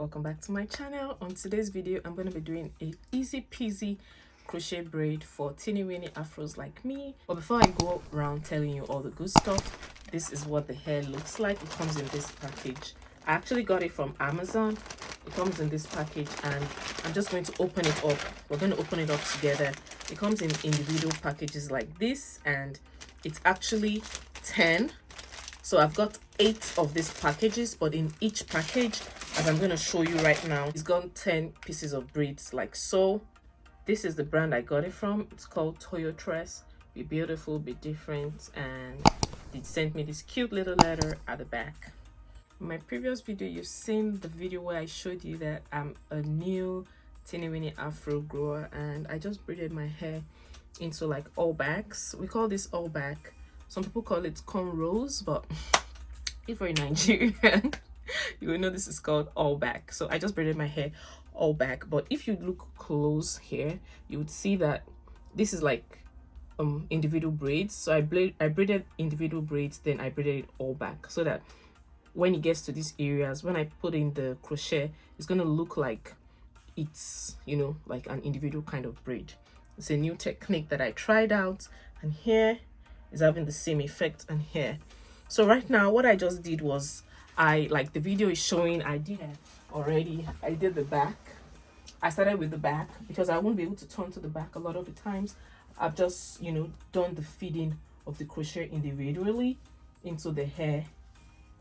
welcome back to my channel. On today's video I'm going to be doing a easy peasy crochet braid for teeny weeny afros like me. But before I go around telling you all the good stuff, this is what the hair looks like. It comes in this package. I actually got it from Amazon. It comes in this package and I'm just going to open it up. We're going to open it up together. It comes in individual packages like this, and it's actually 10. So I've got 8 of these packages, but in each package, as I'm going to show you right now, it's got 10 pieces of braids like so. This is the brand I got it from. It's called Toyotress. Be beautiful, be different, and they sent me this cute little letter at the back. In my previous video, you've seen the video where I showed you that I'm a new teeny weeny afro grower, and I just braided my hair into like all backs. We call this all back. Some people call it cornrows, but if you're in Nigeria, you will know this is called all back. So I just braided my hair all back, but if you look close here, you would see that this is like individual braids. So I braided individual braids, then I braided it all back, so that when it gets to these areas, when I put in the crochet, it's going to look like it's, you know, like an individual kind of braid. It's a new technique that I tried out, and here is having the same effect and here. So right now what I just did was, I like the video is showing, I did it already. I did the back. I started with the back because I won't be able to turn to the back a lot of the times. I've just, you know, done the feeding of the crochet individually into the hair,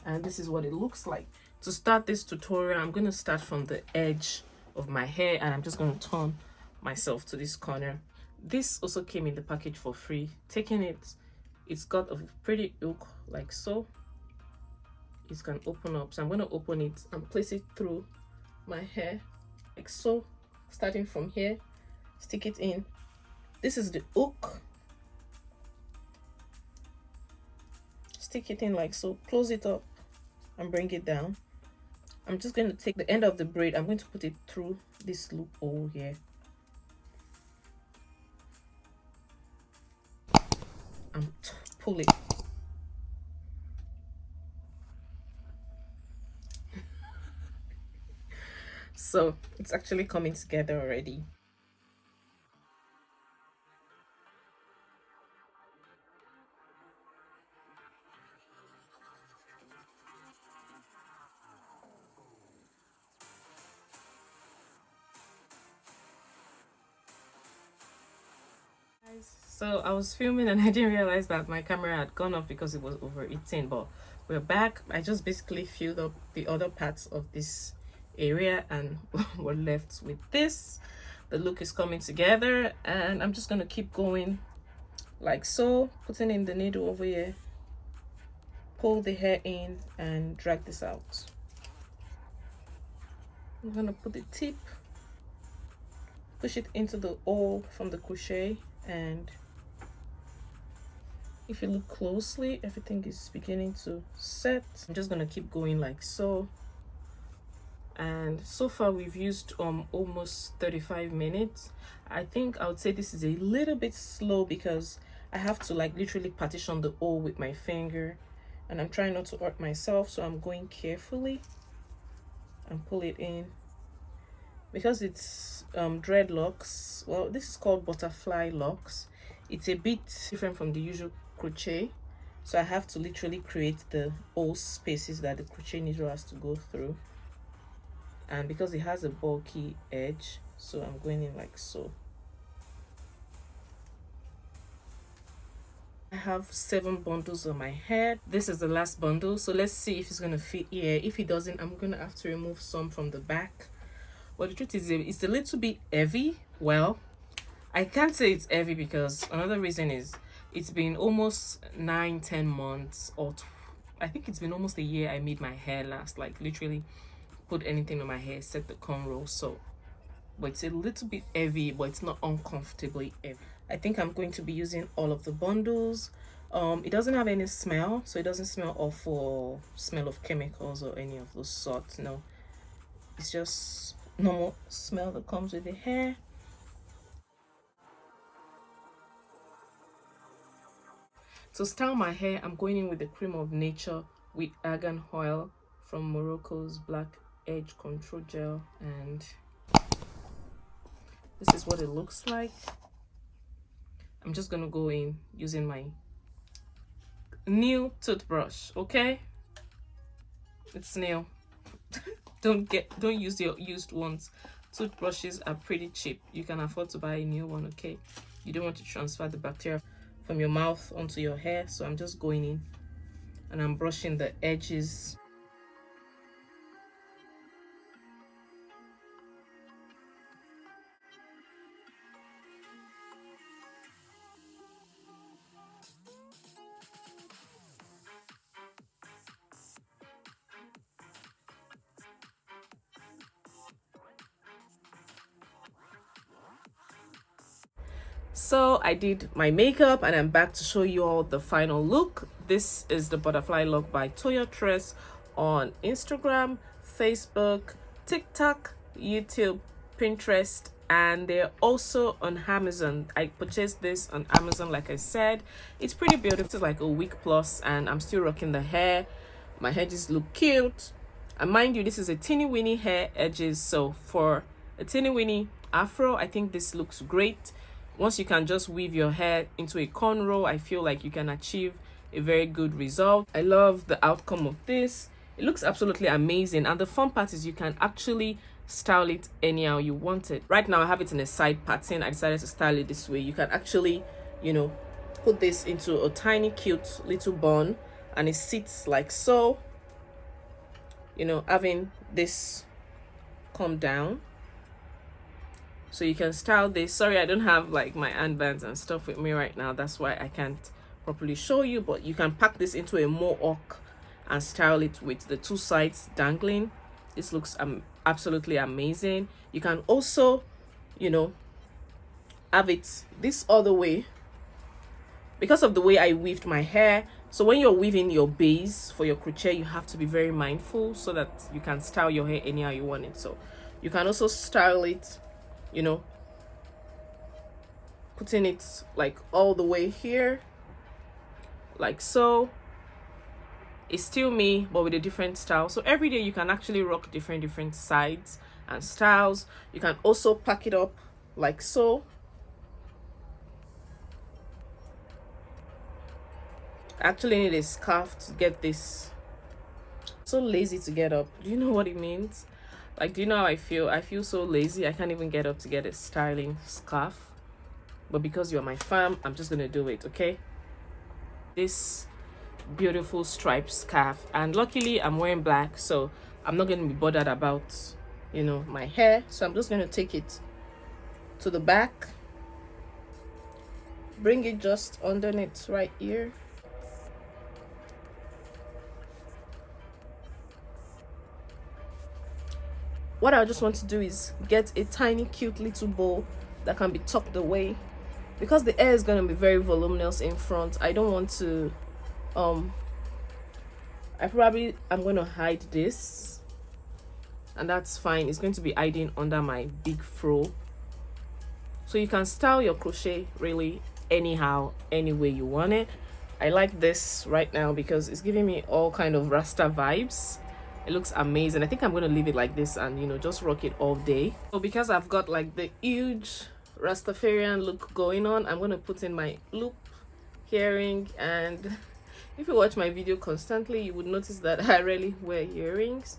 and this is what it looks like. To start this tutorial, I'm going to start from the edge of my hair, and I'm just going to turn myself to this corner. This also came in the package for free. Taking it, it's got a pretty hook like so. It can open up, so I'm going to open it and place it through my hair like so. Starting from here, stick it in. This is the hook. Stick it in like so, close it up and bring it down. I'm just going to take the end of the braid, I'm going to put it through this loophole here and pull it. So it's actually coming together already. So I was filming and I didn't realize that my camera had gone off because it was overheating, but we're back. I just basically filled up the other parts of this area and we're left with this. The look is coming together, and I'm just going to keep going like so, putting in the needle over here, pull the hair in and drag this out. I'm going to put the tip, push it into the hole from the crochet, and if you look closely, everything is beginning to set. I'm just going to keep going like so, and so far we've used almost 35 minutes. I think I would say this is a little bit slow because I have to like literally partition the hole with my finger, and I'm trying not to hurt myself, so I'm going carefully and pull it in. Because it's dreadlocks, well, this is called butterfly locks. It's a bit different from the usual crochet, so I have to literally create the hole spaces that the crochet needle has to go through, and because it has a bulky edge, so I'm going in like so. I have 7 bundles on my head. This is the last bundle, so let's see if it's going to fit here. If it doesn't, I'm going to have to remove some from the back. But the truth is, it's a little bit heavy. Well, I can't say it's heavy because another reason is it's been almost 9-10 months, or I think it's been almost a year I made my hair last, like literally put anything on my hair, set the cornrow. So but it's a little bit heavy, but it's not uncomfortably heavy. I think I'm going to be using all of the bundles. It doesn't have any smell, so it doesn't smell awful, smell of chemicals or any of those sorts. No, it's just normal smell that comes with the hair. To style my hair, I'm going in with the cream of nature with argan oil from Morocco's Black edge control gel, and this is what it looks like. I'm just gonna go in using my new toothbrush. Okay, it's new. Don't use your used ones. Toothbrushes are pretty cheap. You can afford to buy a new one. Okay, you don't want to transfer the bacteria from your mouth onto your hair. So I'm just going in and I'm brushing the edges. So I did my makeup and I'm back to show you all the final look. This is the butterfly look by Toyotress on Instagram, Facebook, TikTok, YouTube, Pinterest, and they're also on Amazon. I purchased this on Amazon, like I said. It's pretty beautiful. It's like a week plus and I'm still rocking the hair. My edges look cute. And mind you, this is a teeny weeny hair edges, so for a teeny weeny afro, I think this looks great. Once you can just weave your hair into a cornrow, I feel like you can achieve a very good result. I love the outcome of this. It looks absolutely amazing, and the fun part is you can actually style it anyhow you want it. Right now I have it in a side pattern. I decided to style it this way. You can actually, you know, put this into a tiny cute little bun and it sits like so, you know, having this come down. So you can style this. Sorry, I don't have like my handbands and stuff with me right now. That's why I can't properly show you, but you can pack this into a mohawk and style it with the two sides dangling. This looks absolutely amazing. You can also, you know, have it this other way because of the way I weaved my hair. So when you're weaving your base for your crochet, you have to be very mindful so that you can style your hair anyhow you want it. So you can also style it, you know, putting it like all the way here like so. It's still me but with a different style. So every day you can actually rock different sides and styles. You can also pack it up like so. I actually need a scarf to get this. So lazy to get up. Do you know what it means? Like, do you know how I feel? I feel so lazy. I can't even get up to get a styling scarf. But because you're my fam, I'm just gonna do it, okay? This beautiful striped scarf, and luckily I'm wearing black, so I'm not gonna be bothered about, you know, my hair. So I'm just gonna take it to the back, bring it just underneath right here. What I just want to do is get a tiny cute little bow that can be tucked away, because the hair is going to be very voluminous in front. I don't want to I'm going to hide this, and that's fine. It's going to be hiding under my big fro. So you can style your crochet really anyhow, any way you want it. I like this right now because it's giving me all kind of Rasta vibes. It looks amazing. I think I'm going to leave it like this and, you know, just rock it all day. So because I've got like the huge Rastafarian look going on, I'm going to put in my loop earring. And if you watch my video constantly, you would notice that I rarely wear earrings.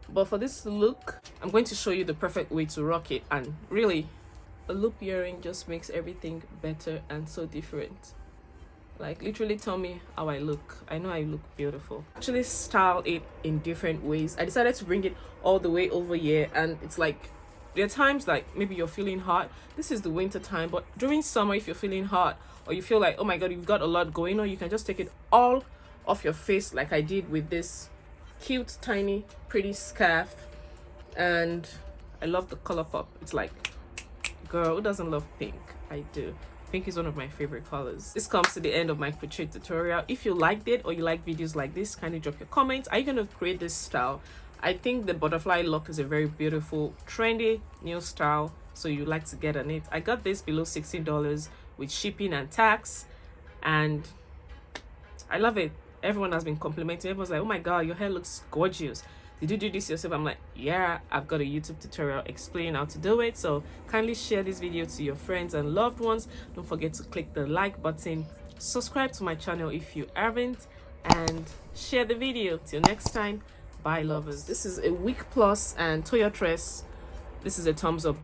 But for this look, I'm going to show you the perfect way to rock it. And really, a loop earring just makes everything better and so different. Like, literally tell me how I look. I know I look beautiful. Actually style it in different ways. I decided to bring it all the way over here, and it's like there are times like maybe you're feeling hot. This is the winter time, but during summer, if you're feeling hot or you feel like, oh my god, you've got a lot going on, you can just take it all off your face like I did with this cute tiny pretty scarf. And I love the color pop. It's like, girl, who doesn't love pink? I do. Pink is one of my favorite colors. This comes to the end of my crochet tutorial. If you liked it or you like videos like this, kindly drop your comments. Are you going to create this style? I think the butterfly lock is a very beautiful, trendy new style, so you like to get on it. I got this below $16 with shipping and tax, and I love it. Everyone has been complimenting. Everyone's like, oh my god, your hair looks gorgeous. did you do this yourself? I'm like, yeah, I've got a YouTube tutorial explaining how to do it. So kindly share this video to your friends and loved ones. Don't forget to click the like button, subscribe to my channel if you haven't, and share the video. Till next time, bye lovers. This is a week plus and Toyotress. This is a thumbs up.